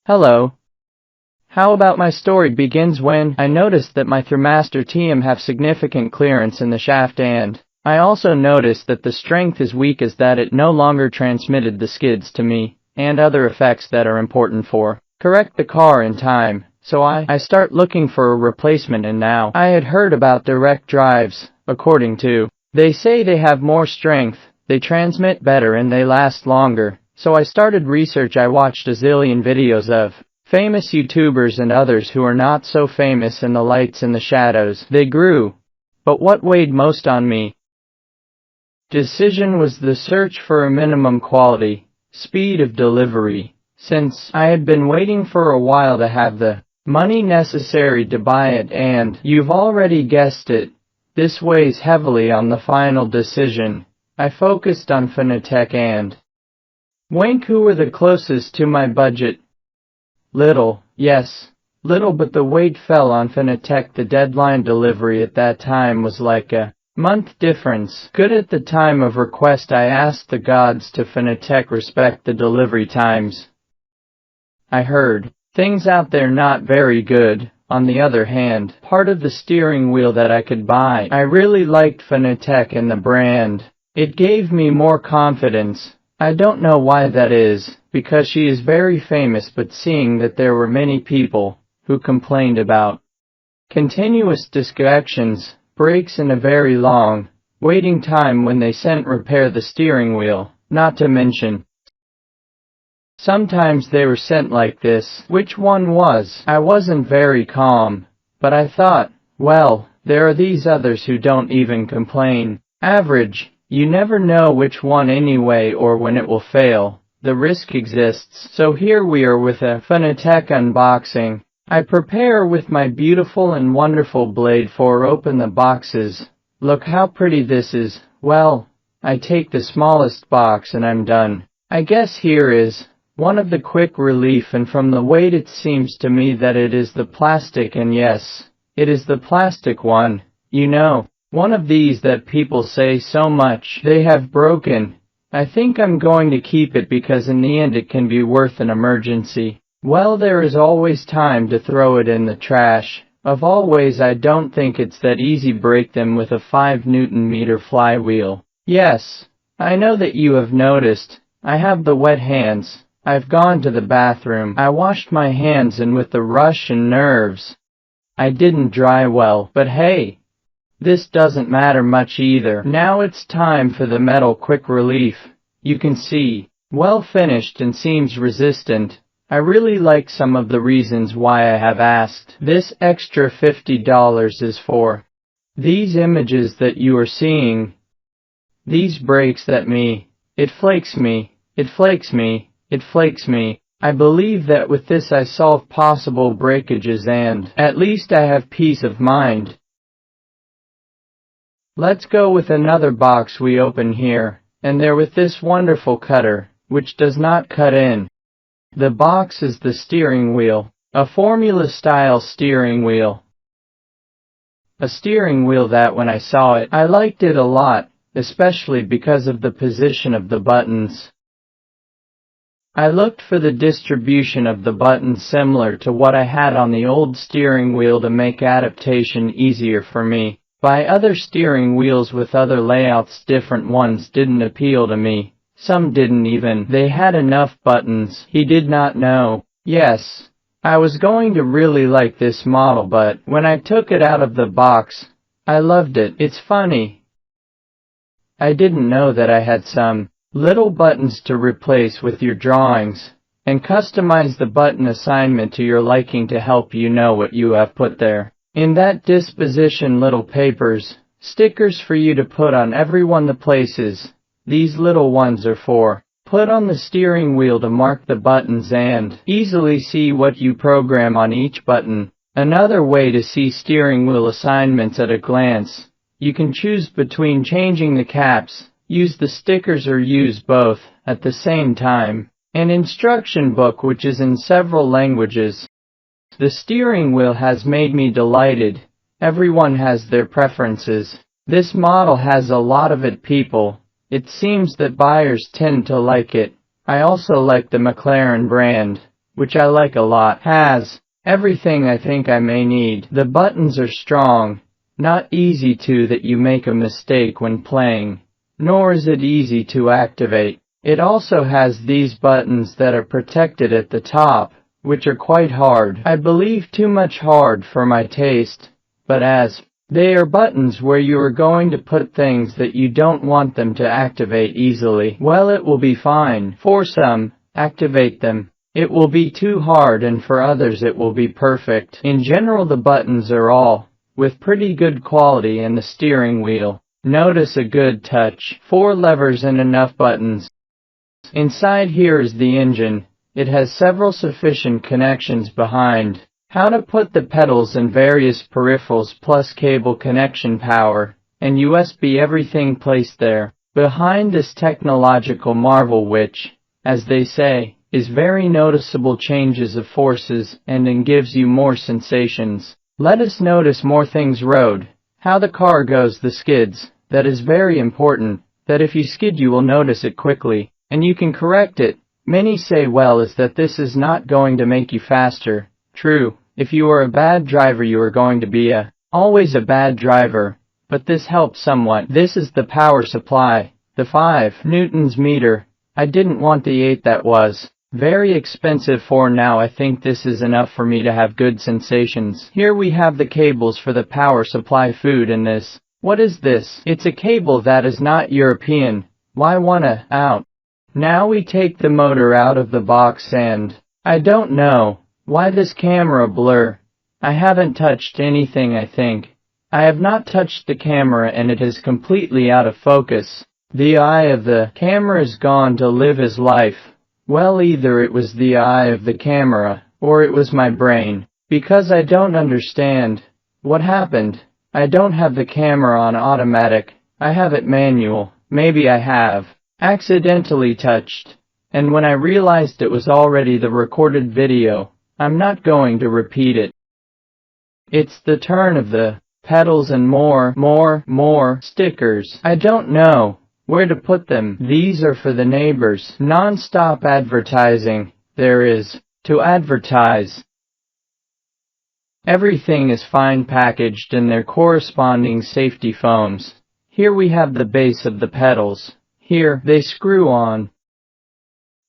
Hello. How about my story begins when I noticed that my Thermaster TM have significant clearance in the shaft, and I also noticed that the strength is weak, as that it no longer transmitted the skids to me and other effects that are important for correct the car in time. So I start looking for a replacement, and now I had heard about direct drives. According to, they say they have more strength, they transmit better, and they last longer. So I started research. I watched a zillion videos of famous YouTubers and others who are not so famous, and the lights and the shadows, they grew. But what weighed most on me decision was the search for a minimum quality, speed of delivery, since I had been waiting for a while to have the money necessary to buy it, and you've already guessed it, this weighs heavily on the final decision. I focused on Fanatec and Wink, who were the closest to my budget. Little, yes, little, but the weight fell on Fanatec. The deadline delivery at that time was like a month difference. Good at the time of request, I asked the gods to Fanatec respect the delivery times. I heard things out there not very good. On the other hand, part of the steering wheel that I could buy, I really liked Fanatec and the brand. It gave me more confidence. I don't know why that is, because she is very famous, but seeing that there were many people who complained about continuous disconnections, breaks, and a very long waiting time when they sent repair the steering wheel, not to mention sometimes they were sent like this. Which one was? I wasn't very calm, but I thought, well, there are these others who don't even complain. Average. You never know which one anyway, or when it will fail. The risk exists. So here we are with a Fanatec unboxing. I prepare with my beautiful and wonderful blade for open the boxes. Look how pretty this is. Well, I take the smallest box and I'm done. I guess here is one of the quick relief, and from the weight it seems to me that it is the plastic, and yes, it is the plastic one. You know, one of these that people say so much they have broken. I think I'm going to keep it because in the end it can be worth an emergency. Well, there is always time to throw it in the trash. Of all ways, I don't think it's that easy. Break them with a 5 Nm flywheel. Yes, I know that you have noticed. I have the wet hands. I've gone to the bathroom. I washed my hands, and with the rush and nerves, I didn't dry well. But hey, this doesn't matter much either. Now it's time for the metal quick relief. You can see, well finished and seems resistant. I really like some of the reasons why I have asked. This extra $50 is for these images that you are seeing. These breaks that it flakes me, it flakes me, it flakes me. I believe that with this I solve possible breakages, and at least I have peace of mind. Let's go with another box we open here, and there with this wonderful cutter, which does not cut in. The box is the steering wheel, a Formula-style steering wheel. A steering wheel that when I saw it, I liked it a lot, especially because of the position of the buttons. I looked for the distribution of the buttons similar to what I had on the old steering wheel to make adaptation easier for me. Buy other steering wheels with other layouts. Different ones didn't appeal to me. Some didn't even. They had enough buttons. He did not know. Yes, I was going to really like this model, but when I took it out of the box, I loved it. It's funny, I didn't know that I had some little buttons to replace with your drawings, and customize the button assignment to your liking to help you know what you have put there. In that disposition, little papers, stickers for you to put on everyone the places. These little ones are for put on the steering wheel to mark the buttons and easily see what you program on each button. Another way to see steering wheel assignments at a glance. You can choose between changing the caps, use the stickers, or use both at the same time. An instruction book which is in several languages. The steering wheel has made me delighted. Everyone has their preferences. This model has a lot of it, people. It seems that buyers tend to like it. I also like the McLaren brand. which I like a lot. Has everything I think I may need. The buttons are strong, not easy to that you make a mistake when playing, nor is it easy to activate. It also has these buttons that are protected at the top, which are quite hard. I believe too much hard for my taste, but as they are buttons where you are going to put things that you don't want them to activate easily, well, it will be fine. For some, activate them. It will be too hard, and for others it will be perfect. In general, the buttons are all with pretty good quality, and the steering wheel. Notice a good touch. 4 levers and enough buttons. Inside here is the engine. It has several sufficient connections behind. How to put the pedals and various peripherals plus cable connection, power, and USB, everything placed there. Behind this technological marvel, which, as they say, is very noticeable changes of forces and gives you more sensations. Let us notice more things. Road. How the car goes, the skids. That is very important, that if you skid you will notice it quickly, and you can correct it. Many say, well, is that this is not going to make you faster. True. If you are a bad driver, you are going to be always a bad driver, but this helps somewhat. This is the power supply, the 5 newtons meter. I didn't want the 8, that was very expensive. For now I think this is enough for me to have good sensations. Here we have the cables for the power supply. Food in this. What is this? It's a cable that is not European. Why wanna out? Now we take the motor out of the box, and I don't know why this camera blur. I haven't touched anything. I think I have not touched the camera, and it is completely out of focus. The eye of the camera is gone to live his life. Well, either it was the eye of the camera, or it was my brain, because I don't understand what happened. I don't have the camera on automatic. I have it manual. Maybe I have accidentally touched, and when I realized it was already the recorded video, I'm not going to repeat it. It's the turn of the pedals and more stickers. I don't know where to put them. These are for the neighbors. Non-stop advertising. There is to advertise. Everything is fine packaged in their corresponding safety foams. Here we have the base of the pedals. Here they screw on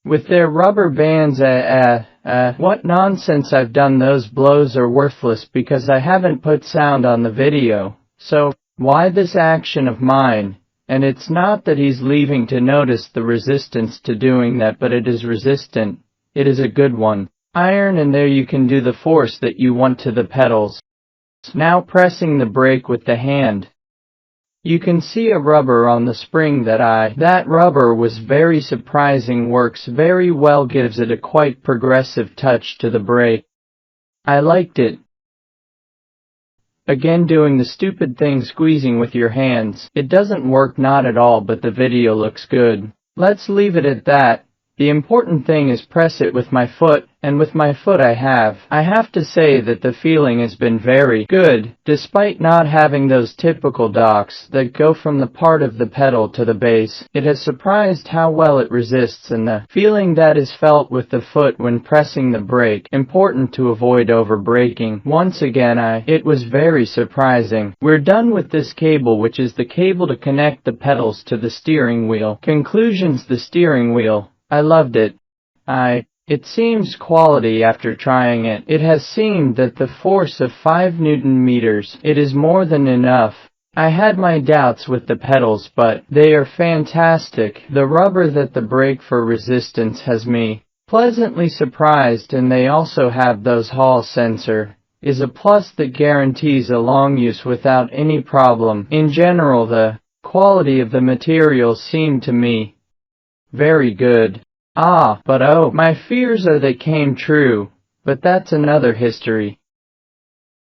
with their rubber bands. What nonsense. I've done. Those blows are worthless because I haven't put sound on the video. So, why this action of mine? And it's not that he's leaving to notice the resistance to doing that, but it is resistant. It is a good one. Iron, and there you can do the force that you want to the pedals. Now pressing the brake with the hand. You can see a rubber on the spring. That rubber was very surprising, works very well, gives it a quite progressive touch to the brake. I liked it. Again, doing the stupid thing, squeezing with your hands. It doesn't work, not at all, but the video looks good. Let's leave it at that. The important thing is press it with my foot, and with my foot I have to say that the feeling has been very good, despite not having those typical docks that go from the part of the pedal to the base. It has surprised how well it resists, and the feeling that is felt with the foot when pressing the brake, important to avoid over braking. Once again it was very surprising. We're done with this cable, which is the cable to connect the pedals to the steering wheel. Conclusions: the steering wheel, I loved it. It seems quality after trying it. It has seemed that the force of 5 Newton meters, it is more than enough. I had my doubts with the pedals, but they are fantastic. The rubber that the brake for resistance has me pleasantly surprised, and they also have those hall sensor, is a plus that guarantees a long use without any problem. In general, the quality of the materials seemed to me very good. But oh, my fears are they came true, but that's another history.